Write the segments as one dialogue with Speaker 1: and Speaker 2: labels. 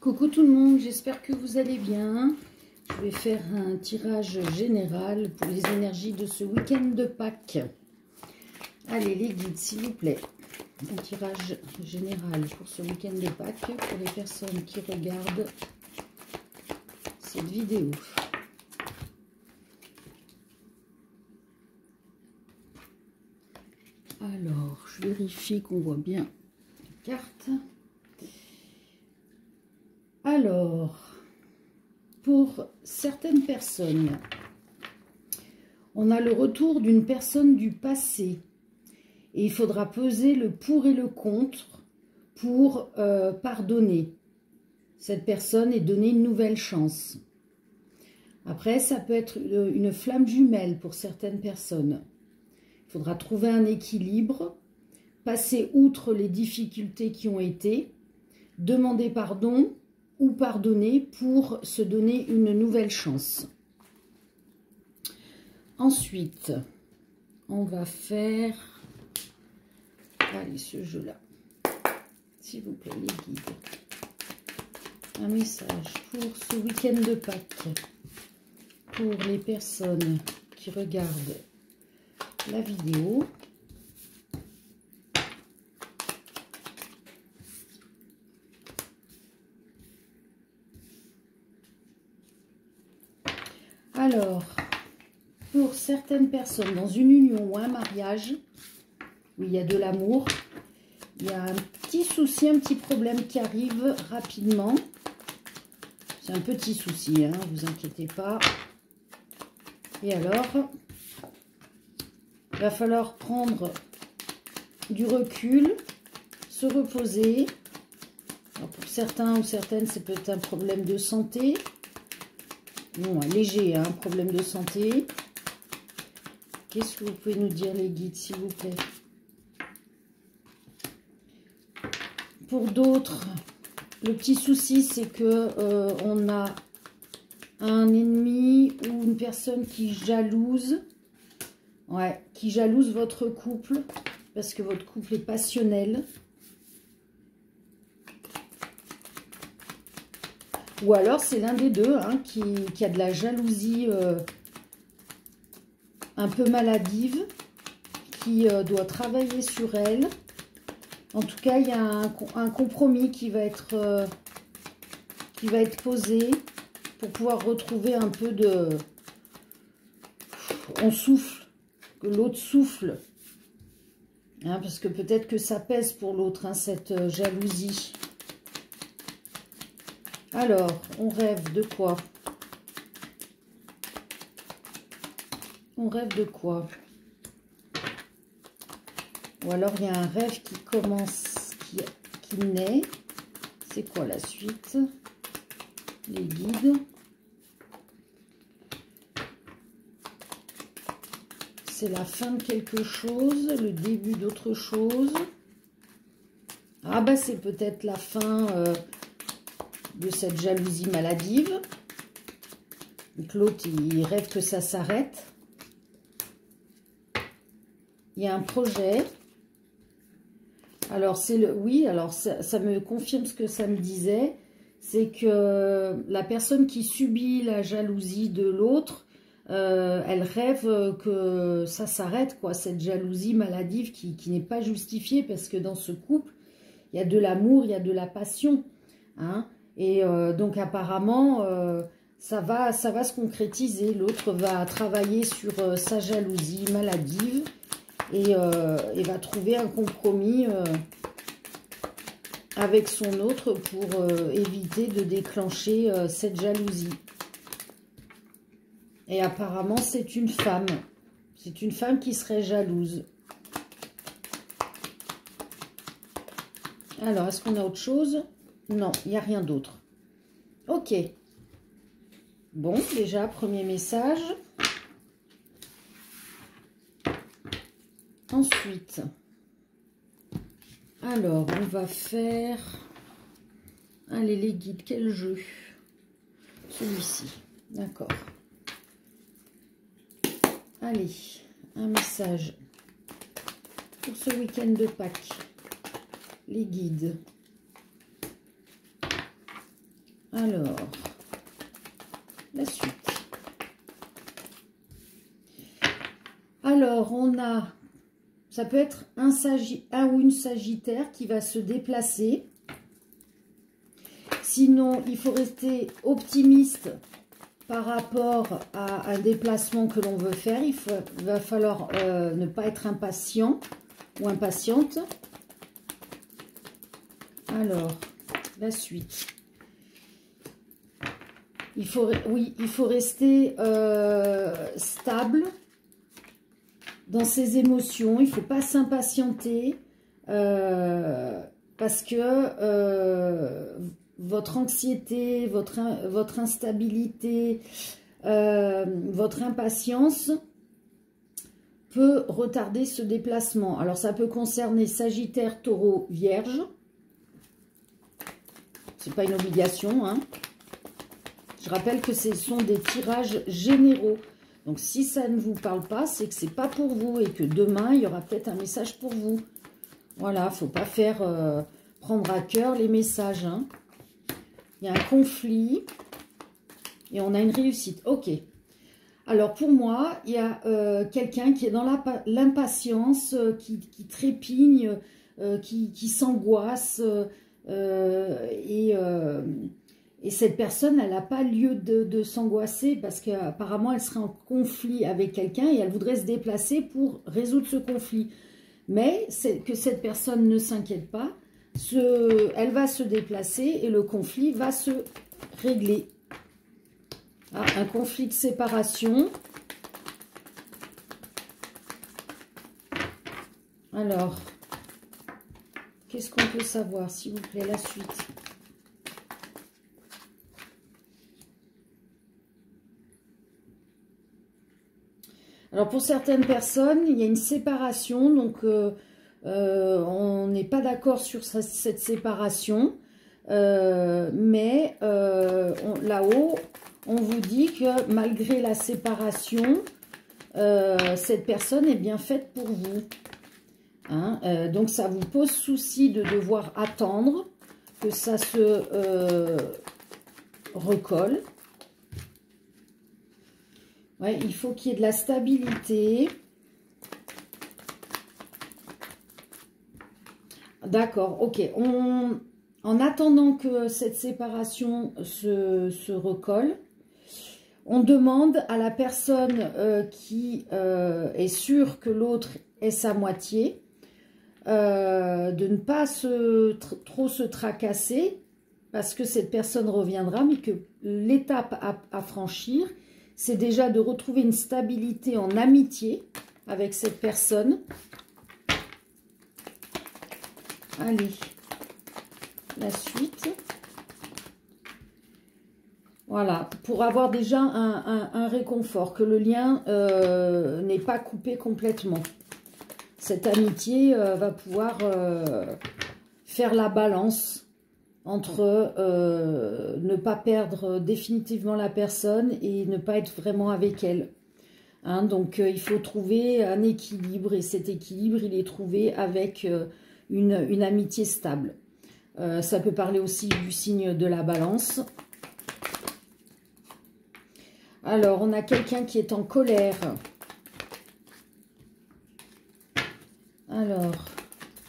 Speaker 1: Coucou tout le monde, j'espère que vous allez bien. Je vais faire un tirage général pour les énergies de ce week-end de Pâques. Allez les guides s'il vous plaît. Un tirage général pour ce week-end de Pâques pour les personnes qui regardent cette vidéo. Alors, je vérifie qu'on voit bien les cartes. Alors, pour certaines personnes, on a le retour d'une personne du passé. Et il faudra peser le pour et le contre pour pardonner cette personne et donner une nouvelle chance. Après, ça peut être une flamme jumelle pour certaines personnes. Il faudra trouver un équilibre, passer outre les difficultés qui ont été, demander pardon ou pardonner pour se donner une nouvelle chance. Ensuite, on va faire, allez, ce jeu-là, s'il vous plaît, les guides. Un message pour ce week-end de Pâques, pour les personnes qui regardent la vidéo. Alors, pour certaines personnes, dans une union ou un mariage, où il y a de l'amour, il y a un petit souci, un petit problème qui arrive rapidement. C'est un petit souci, hein, vous inquiétez pas. Et alors, il va falloir prendre du recul, se reposer. Alors pour certains ou certaines, c'est peut-être un problème de santé. Non, léger, hein, problème de santé. Qu'est-ce que vous pouvez nous dire, les guides, s'il vous plaît? Pour d'autres, le petit souci, c'est que on a un ennemi ou une personne qui jalouse. Ouais, qui jalouse votre couple, parce que votre couple est passionnel. Ou alors c'est l'un des deux hein, qui a de la jalousie un peu maladive, qui doit travailler sur elle. En tout cas, il y a un compromis qui va être posé pour pouvoir retrouver un peu de... On souffle, que l'autre souffle. Hein, parce que peut-être que ça pèse pour l'autre, hein, cette jalousie. Alors, on rêve de quoi? On rêve de quoi? Ou alors, il y a un rêve qui commence, qui naît. C'est quoi la suite? Les guides. C'est la fin de quelque chose, le début d'autre chose. Ah bah, c'est peut-être la fin... de cette jalousie maladive. Donc l'autre, il rêve que ça s'arrête. Il y a un projet. Alors, c'est le... Oui, alors ça me confirme ce que ça me disait. C'est que la personne qui subit la jalousie de l'autre, elle rêve que ça s'arrête, quoi. Cette jalousie maladive qui n'est pas justifiée parce que dans ce couple, il y a de l'amour, il y a de la passion. Hein. Et donc apparemment, ça va se concrétiser. L'autre va travailler sur sa jalousie maladive et va trouver un compromis avec son autre pour éviter de déclencher cette jalousie. Et apparemment, c'est une femme. C'est une femme qui serait jalouse. Alors, est-ce qu'on a autre chose ? Non, il n'y a rien d'autre. Ok. Bon, déjà, premier message. Ensuite, alors, on va faire... Allez, les guides, quel jeu? Celui-ci, d'accord. Allez, un message pour ce week-end de Pâques. Les guides. Alors, la suite. Alors, on a, ça peut être un ou une Sagittaire qui va se déplacer. Sinon, il faut rester optimiste par rapport à un déplacement que l'on veut faire. Il va falloir ne pas être impatient ou impatiente. Alors, la suite. Il faut rester stable dans ses émotions. Il ne faut pas s'impatienter parce que votre anxiété, votre instabilité, votre impatience peut retarder ce déplacement. Alors, ça peut concerner Sagittaire, Taureau, Vierge. Ce n'est pas une obligation, hein. Je rappelle que ce sont des tirages généraux. Donc, si ça ne vous parle pas, c'est que ce n'est pas pour vous et que demain, il y aura peut-être un message pour vous. Voilà, il ne faut pas faire prendre à cœur les messages. Hein. Il y a un conflit et on a une réussite. Ok. Alors, pour moi, il y a quelqu'un qui est dans l'impatience, qui trépigne, qui s'angoisse et cette personne, elle n'a pas lieu de s'angoisser parce qu'apparemment, elle serait en conflit avec quelqu'un et elle voudrait se déplacer pour résoudre ce conflit. Mais que cette personne ne s'inquiète pas, elle va se déplacer et le conflit va se régler. Ah, un conflit de séparation. Alors, qu'est-ce qu'on peut savoir, s'il vous plaît, la suite? Alors, pour certaines personnes, il y a une séparation, donc on n'est pas d'accord sur cette séparation, mais là-haut, on vous dit que malgré la séparation, cette personne est bien faite pour vous. Hein, donc, ça vous pose souci de devoir attendre que ça se recolle. Ouais, il faut qu'il y ait de la stabilité. D'accord, ok. En attendant que cette séparation se recolle, on demande à la personne qui est sûre que l'autre est sa moitié de ne pas trop se tracasser parce que cette personne reviendra, mais que l'étape à franchir, c'est déjà de retrouver une stabilité en amitié avec cette personne. Allez, la suite. Voilà, pour avoir déjà un réconfort, que le lien n'est pas coupé complètement. Cette amitié va pouvoir faire la balance entre ne pas perdre définitivement la personne et ne pas être vraiment avec elle. Hein, donc, il faut trouver un équilibre et cet équilibre, il est trouvé avec une amitié stable. Ça peut parler aussi du signe de la balance. Alors, on a quelqu'un qui est en colère. Alors,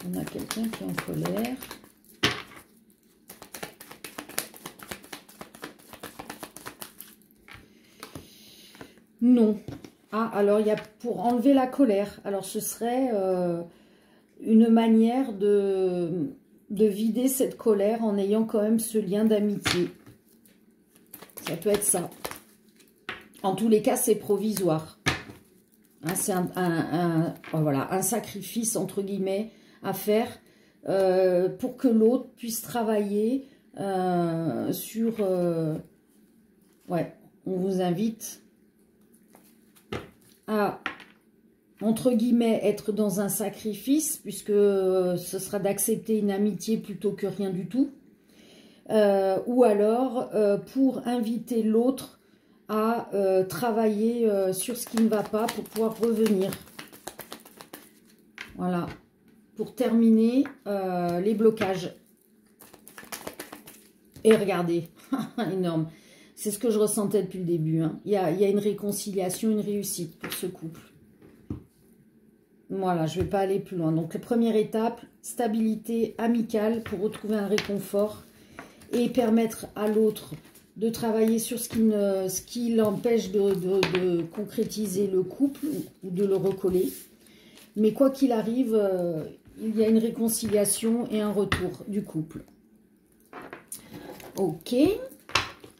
Speaker 1: on a quelqu'un qui est en colère. Non. Ah, alors, il y a pour enlever la colère. Alors, ce serait une manière de vider cette colère en ayant quand même ce lien d'amitié. Ça peut être ça. En tous les cas, c'est provisoire. Hein, c'est voilà, un sacrifice, entre guillemets, à faire pour que l'autre puisse travailler sur... ouais, on vous invite à, entre guillemets, être dans un sacrifice, puisque ce sera d'accepter une amitié plutôt que rien du tout. Ou alors, pour inviter l'autre à travailler sur ce qui ne va pas pour pouvoir revenir. Voilà, pour terminer les blocages. Et regardez, énorme. C'est ce que je ressentais depuis le début. Hein. Il y a une réconciliation, une réussite pour ce couple. Voilà, je ne vais pas aller plus loin. Donc, la première étape, stabilité amicale pour retrouver un réconfort et permettre à l'autre de travailler sur ce qui l'empêche de concrétiser le couple ou de le recoller. Mais quoi qu'il arrive, il y a une réconciliation et un retour du couple. Ok.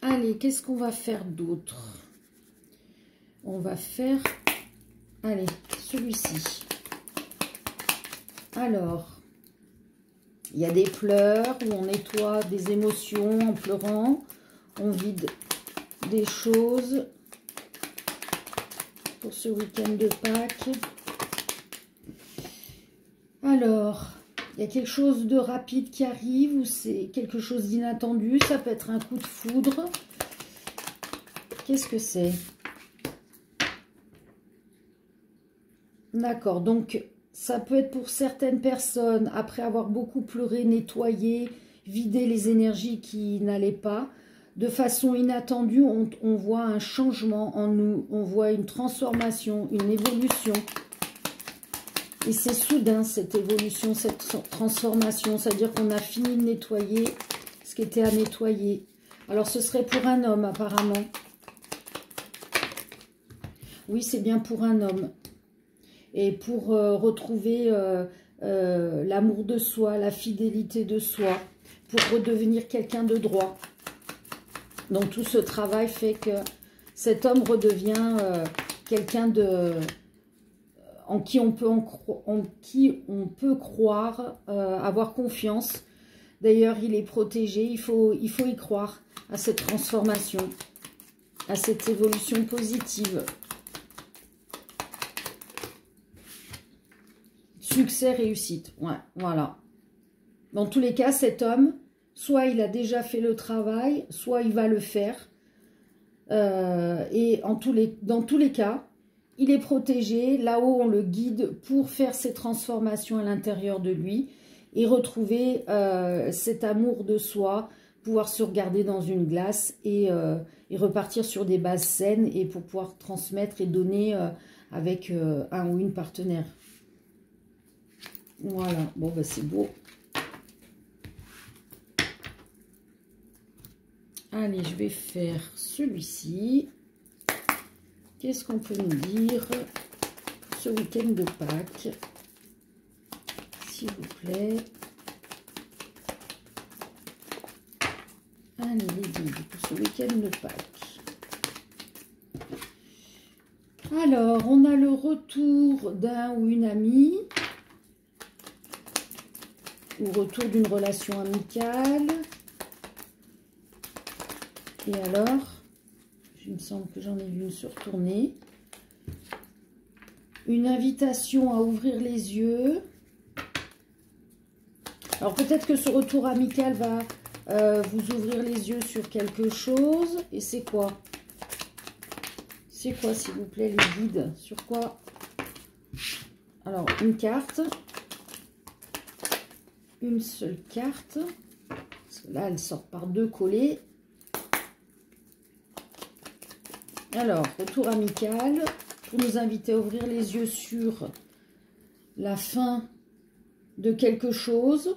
Speaker 1: Allez, qu'est-ce qu'on va faire d'autre? On va faire, allez, celui-ci. Alors, il y a des pleurs où on nettoie des émotions en pleurant. On vide des choses pour ce week-end de Pâques. Alors, il y a quelque chose de rapide qui arrive ou c'est quelque chose d'inattendu. Ça peut être un coup de foudre. Qu'est-ce que c'est? D'accord, donc ça peut être pour certaines personnes, après avoir beaucoup pleuré, nettoyé, vidé les énergies qui n'allaient pas, de façon inattendue, on voit un changement en nous, on voit une transformation, une évolution. Et c'est soudain cette évolution, cette transformation, c'est-à-dire qu'on a fini de nettoyer ce qui était à nettoyer. Alors ce serait pour un homme apparemment. Oui, c'est bien pour un homme. Et pour retrouver l'amour de soi, la fidélité de soi, pour redevenir quelqu'un de droit. Donc tout ce travail fait que cet homme redevient quelqu'un en qui on peut croire, avoir confiance. D'ailleurs, il est protégé, il faut y croire à cette transformation, à cette évolution positive. Succès, réussite, ouais, voilà. Dans tous les cas, cet homme, soit il a déjà fait le travail, soit il va le faire. Et dans tous les cas, il est protégé. Là-haut, on le guide pour faire ses transformations à l'intérieur de lui et retrouver cet amour de soi, pouvoir se regarder dans une glace et repartir sur des bases saines et pour pouvoir transmettre et donner avec un ou une partenaire. Voilà, bon, bah, c'est beau. Allez, je vais faire celui-ci. Qu'est-ce qu'on peut nous dire ce week-end de Pâques? S'il vous plaît. Allez, les guides pour ce week-end de Pâques. Alors, on a le retour d'un ou une amie. Ou retour d'une relation amicale. Et alors, il me semble que j'en ai vu une se retourner. Une invitation à ouvrir les yeux. Alors peut-être que ce retour amical va vous ouvrir les yeux sur quelque chose. Et c'est quoi? C'est quoi, s'il vous plaît, les guides? Sur quoi? Alors, une carte. Une seule carte. Parce que là, elle sort par deux collées. Alors, retour amical. Pour nous inviter à ouvrir les yeux sur la fin de quelque chose.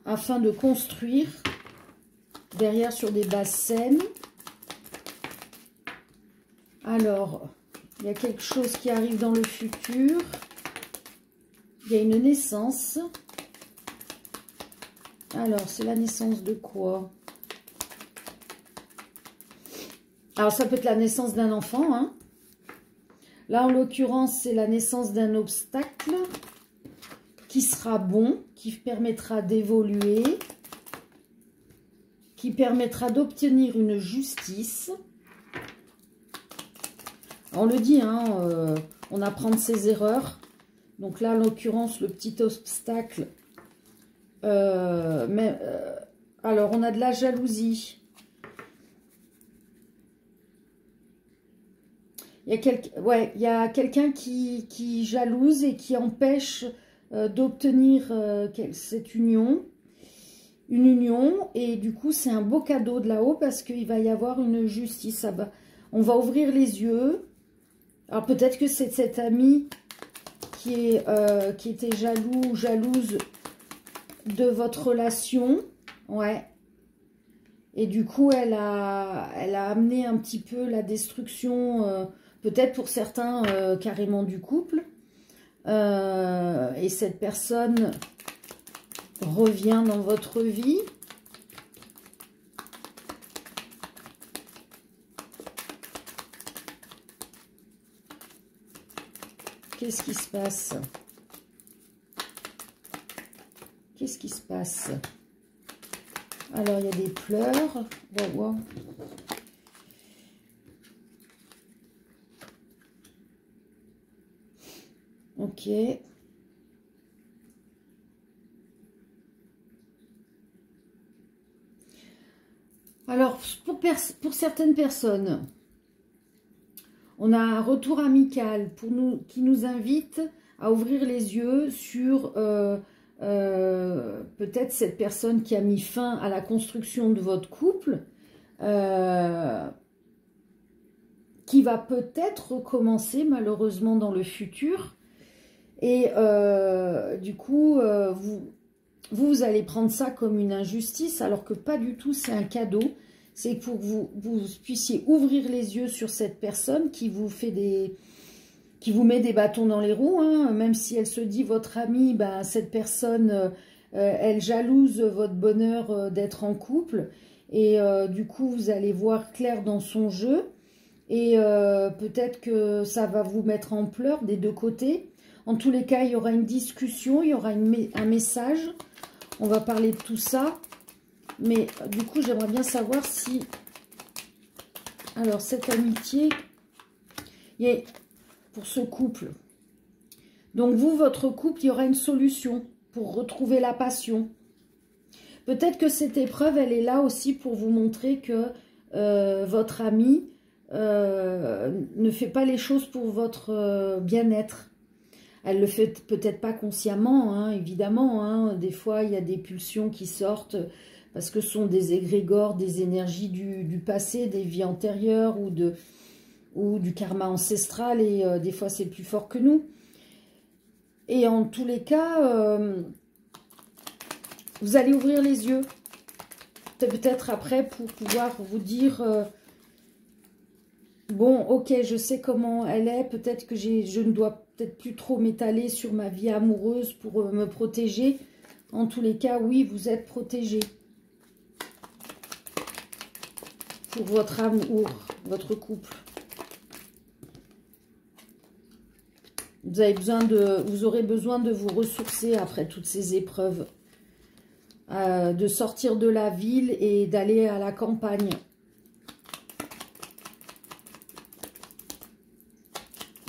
Speaker 1: Afin de construire derrière sur des bases saines. Alors, il y a quelque chose qui arrive dans le futur. Il y a une naissance. Alors, c'est la naissance de quoi? Alors, ça peut être la naissance d'un enfant. Hein. Là, en l'occurrence, c'est la naissance d'un obstacle qui sera bon, qui permettra d'évoluer, qui permettra d'obtenir une justice. On le dit, hein, on apprend de ses erreurs. Donc là, en l'occurrence, le petit obstacle. Alors, on a de la jalousie. Il y a quelqu'un qui jalouse et qui empêche d'obtenir cette union. une union. Et du coup, c'est un beau cadeau de là-haut parce qu'il va y avoir une justice. On va ouvrir les yeux. Alors peut-être que c'est cette amie qui était jaloux ou jalouse de votre relation. Ouais. Et du coup, elle a amené un petit peu la destruction, peut-être pour certains, carrément du couple. Et cette personne revient dans votre vie. Qu'est-ce qui se passe? Qu'est-ce qui se passe? Alors, il y a des pleurs. Wow, wow. Ok. Alors, pour certaines personnes, on a un retour amical qui nous invite à ouvrir les yeux sur peut-être cette personne qui a mis fin à la construction de votre couple, qui va peut-être recommencer malheureusement dans le futur. Et du coup, vous allez prendre ça comme une injustice, alors que pas du tout, c'est un cadeau. C'est pour que vous puissiez ouvrir les yeux sur cette personne qui vous met des bâtons dans les roues, hein. Même si elle se dit votre amie, ben, cette personne, elle jalouse votre bonheur d'être en couple. Et du coup, vous allez voir clair dans son jeu. Et peut-être que ça va vous mettre en pleurs des deux côtés. En tous les cas, il y aura une discussion, il y aura un message. On va parler de tout ça. Mais du coup, j'aimerais bien savoir si... Alors, cette amitié, pour ce couple. Donc, vous, votre couple, il y aura une solution pour retrouver la passion. Peut-être que cette épreuve, elle est là aussi pour vous montrer que votre ami ne fait pas les choses pour votre bien-être. Elle le fait peut-être pas consciemment, hein, évidemment. Hein. Des fois, il y a des pulsions qui sortent parce que ce sont des égrégores, des énergies du passé, des vies antérieures ou du karma ancestral. Et des fois, c'est plus fort que nous. Et en tous les cas, vous allez ouvrir les yeux. Peut-être après pour pouvoir vous dire... bon, ok, je sais comment elle est. Peut-être que je ne dois peut-être plus trop m'étaler sur ma vie amoureuse pour me protéger. En tous les cas, oui, vous êtes protégé. Pour votre amour, votre couple. Vous aurez besoin de vous ressourcer après toutes ces épreuves. De sortir de la ville et d'aller à la campagne.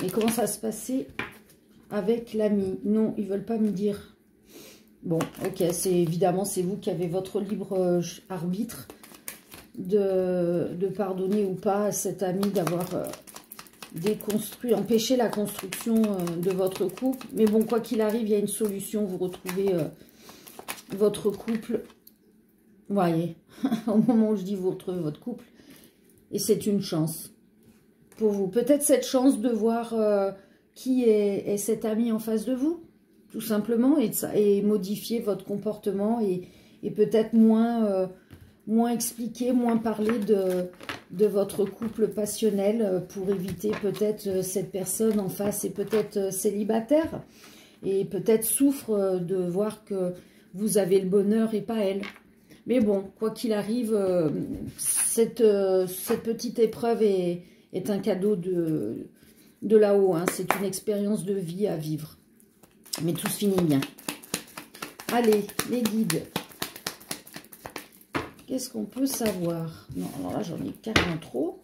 Speaker 1: Et comment ça se passait avec l'ami? Non, ils ne veulent pas me dire. Bon, ok, évidemment, c'est vous qui avez votre libre arbitre de pardonner ou pas à cet ami d'avoir empêché la construction de votre couple. Mais bon, quoi qu'il arrive, il y a une solution. Vous retrouvez votre couple. Vous voyez, au moment où je dis vous retrouvez votre couple. Et c'est une chance. Pour vous. Peut-être cette chance de voir qui est cet ami en face de vous, tout simplement, et modifier votre comportement et peut-être moins expliquer, moins parler de votre couple passionnel pour éviter peut-être cette personne en face est peut-être célibataire et peut-être souffre de voir que vous avez le bonheur et pas elle. Mais bon, quoi qu'il arrive, cette petite épreuve est un cadeau de là-haut. Hein. C'est une expérience de vie à vivre. Mais tout se finit bien. Allez, les guides. Qu'est-ce qu'on peut savoir? Non, alors là, j'en ai carrément trop.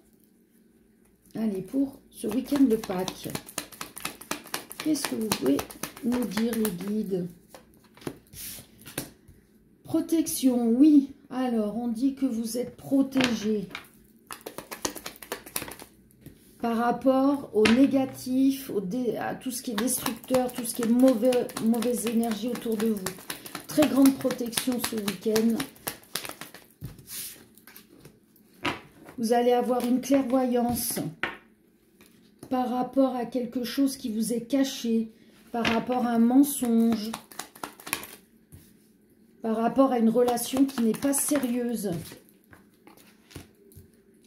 Speaker 1: Allez, pour ce week-end de Pâques. Qu'est-ce que vous pouvez nous dire, les guides? Protection, oui. Alors, on dit que vous êtes protégé par rapport au négatif, à tout ce qui est destructeur, tout ce qui est mauvaise énergie autour de vous. très grande protection ce week-end. Vous allez avoir une clairvoyance par rapport à quelque chose qui vous est caché, par rapport à un mensonge, par rapport à une relation qui n'est pas sérieuse,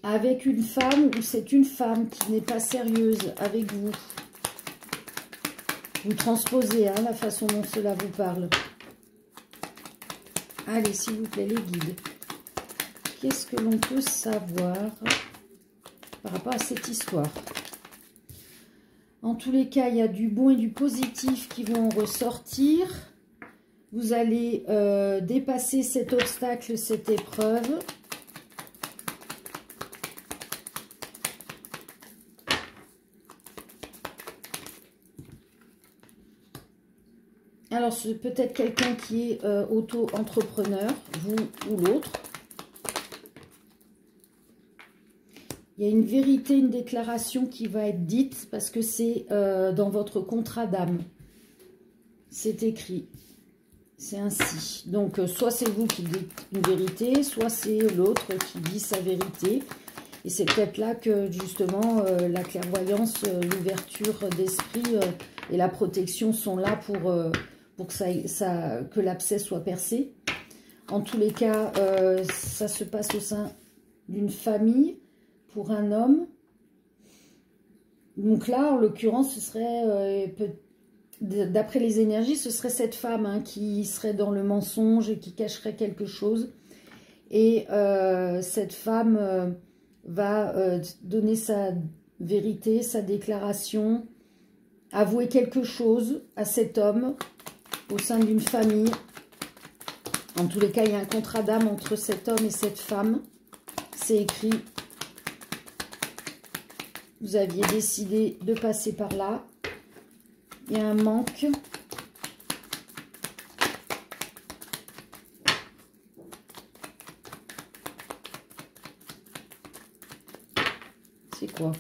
Speaker 1: avec une femme ou c'est une femme qui n'est pas sérieuse avec vous. Vous transposez hein, la façon dont cela vous parle. Allez, s'il vous plaît, les guides. Qu'est-ce que l'on peut savoir par rapport à cette histoire? En tous les cas, il y a du bon et du positif qui vont en ressortir. Vous allez dépasser cet obstacle, cette épreuve. Alors, c'est peut-être quelqu'un qui est auto-entrepreneur, vous ou l'autre. Il y a une vérité, une déclaration qui va être dite parce que c'est dans votre contrat d'âme. C'est écrit. C'est ainsi. Donc, soit c'est vous qui dites une vérité, soit c'est l'autre qui dit sa vérité. Et c'est peut-être là que, justement, la clairvoyance, l'ouverture d'esprit et la protection sont là pour que l'abcès soit percé. En tous les cas, ça se passe au sein d'une famille pour un homme. Donc là, en l'occurrence, ce serait, d'après les énergies, ce serait cette femme hein, qui serait dans le mensonge et qui cacherait quelque chose. Et cette femme va donner sa vérité, sa déclaration, avouer quelque chose à cet homme au sein d'une famille. En tous les cas, il y a un contrat d'âme entre cet homme et cette femme. C'est écrit. Vous aviez décidé de passer par là. Il y a un manque. C'est quoi?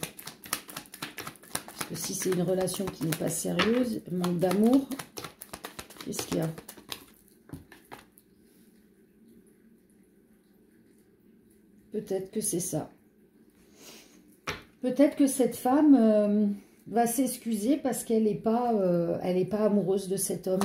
Speaker 1: Parce que si c'est une relation qui n'est pas sérieuse, manque d'amour, qu'est-ce qu'il y a? Peut-être que c'est ça. Peut-être que cette femme va s'excuser parce qu'elle n'est pas, pas amoureuse de cet homme.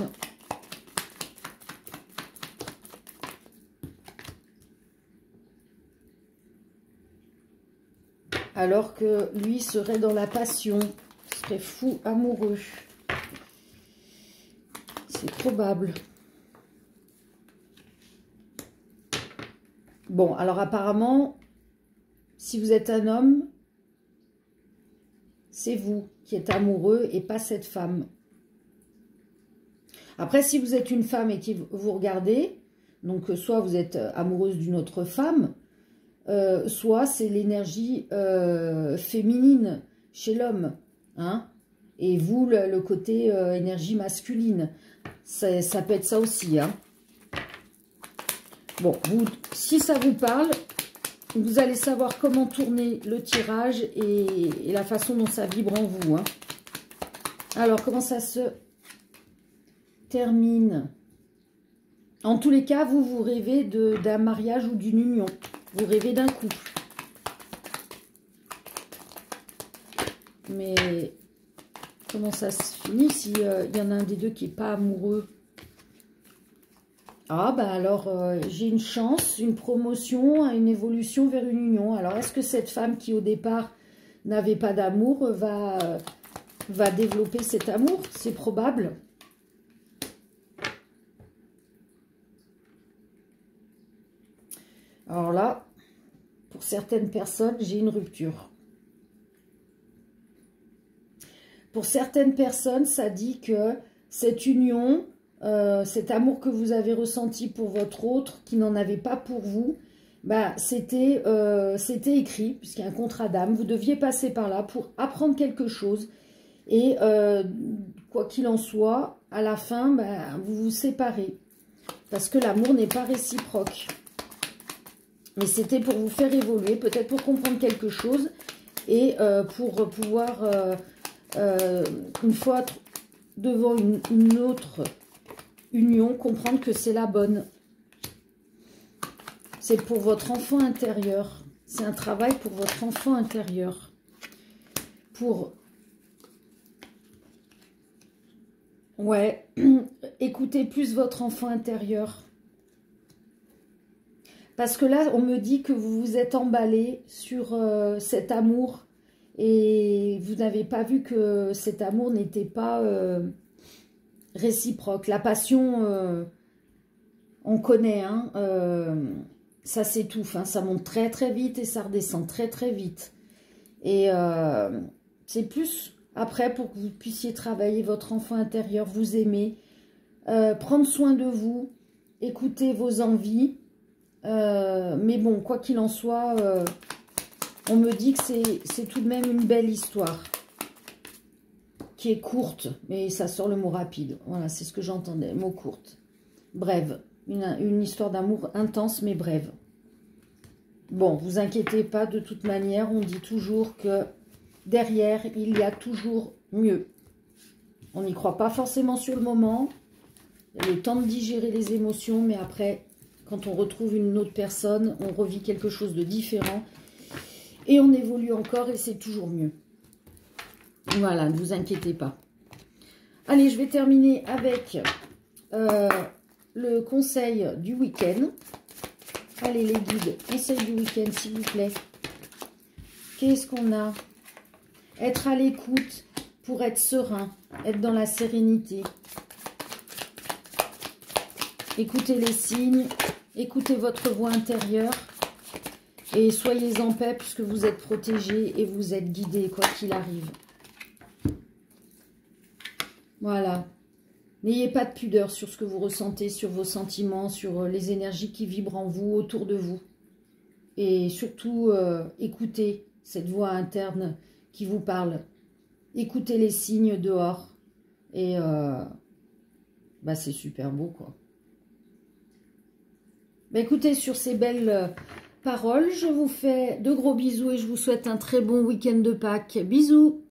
Speaker 1: Alors que lui serait dans la passion, serait fou amoureux. C'est probable. Bon, alors apparemment, si vous êtes un homme, c'est vous qui êtes amoureux et pas cette femme. Après, si vous êtes une femme et que vous regardez, donc soit vous êtes amoureuse d'une autre femme, soit c'est l'énergie féminine chez l'homme, hein, et vous, le côté énergie masculine. Ça peut être ça aussi, hein. Bon, si ça vous parle, vous allez savoir comment tourner le tirage et la façon dont ça vibre en vous, hein. Alors, comment ça se termine? En tous les cas, vous rêvez d'un mariage ou d'une union. Vous rêvez d'un couple. Mais comment ça se finit s'il y en a un des deux qui n'est pas amoureux? Ah, bah alors, j'ai une chance, une promotion, une évolution vers une union. Alors, est-ce que cette femme qui, au départ, n'avait pas d'amour, va développer cet amour? C'est probable. Alors là, pour certaines personnes, j'ai une rupture. Pour certaines personnes, ça dit que cette union... cet amour que vous avez ressenti pour votre autre, qui n'en avait pas pour vous, bah, c'était écrit, puisqu'il y a un contrat d'âme. Vous deviez passer par là pour apprendre quelque chose. Et quoi qu'il en soit, à la fin, bah, vous vous séparez. Parce que l'amour n'est pas réciproque. Mais c'était pour vous faire évoluer, peut-être pour comprendre quelque chose. Et pour pouvoir, une fois devant une autre union, comprendre que c'est la bonne. C'est pour votre enfant intérieur. C'est un travail pour votre enfant intérieur. Pour... Ouais, écoutez plus votre enfant intérieur. Parce que là, on me dit que vous vous êtes emballé sur cet amour et vous n'avez pas vu que cet amour n'était pas réciproque. La passion, on connaît, hein, ça s'étouffe, hein, ça monte très très vite et ça redescend très très vite. Et c'est plus après pour que vous puissiez travailler votre enfant intérieur, vous aimer, prendre soin de vous, écouter vos envies. Mais bon, quoi qu'il en soit, on me dit que c'est tout de même une belle histoire qui est courte, mais ça sort le mot rapide. Voilà, c'est ce que j'entendais, mot courte. Brève, une histoire d'amour intense mais brève. Bon, vous inquiétez pas, de toute manière, on dit toujours que derrière, il y a toujours mieux. On n'y croit pas forcément sur le moment, il y a le temps de digérer les émotions, mais après... Quand on retrouve une autre personne, on revit quelque chose de différent. Et on évolue encore et c'est toujours mieux. Voilà, ne vous inquiétez pas. Allez, je vais terminer avec le conseil du week-end. Allez, les guides, conseil du week-end, s'il vous plaît. Qu'est-ce qu'on a? Être à l'écoute pour être serein, être dans la sérénité. Écoutez les signes. Écoutez votre voix intérieure et soyez en paix puisque vous êtes protégés et vous êtes guidés quoi qu'il arrive. Voilà. N'ayez pas de pudeur sur ce que vous ressentez, sur vos sentiments, sur les énergies qui vibrent en vous, autour de vous. Et surtout, écoutez cette voix interne qui vous parle. Écoutez les signes dehors et bah, c'est super beau quoi. Bah écoutez, sur ces belles paroles, je vous fais de gros bisous et je vous souhaite un très bon week-end de Pâques. Bisous!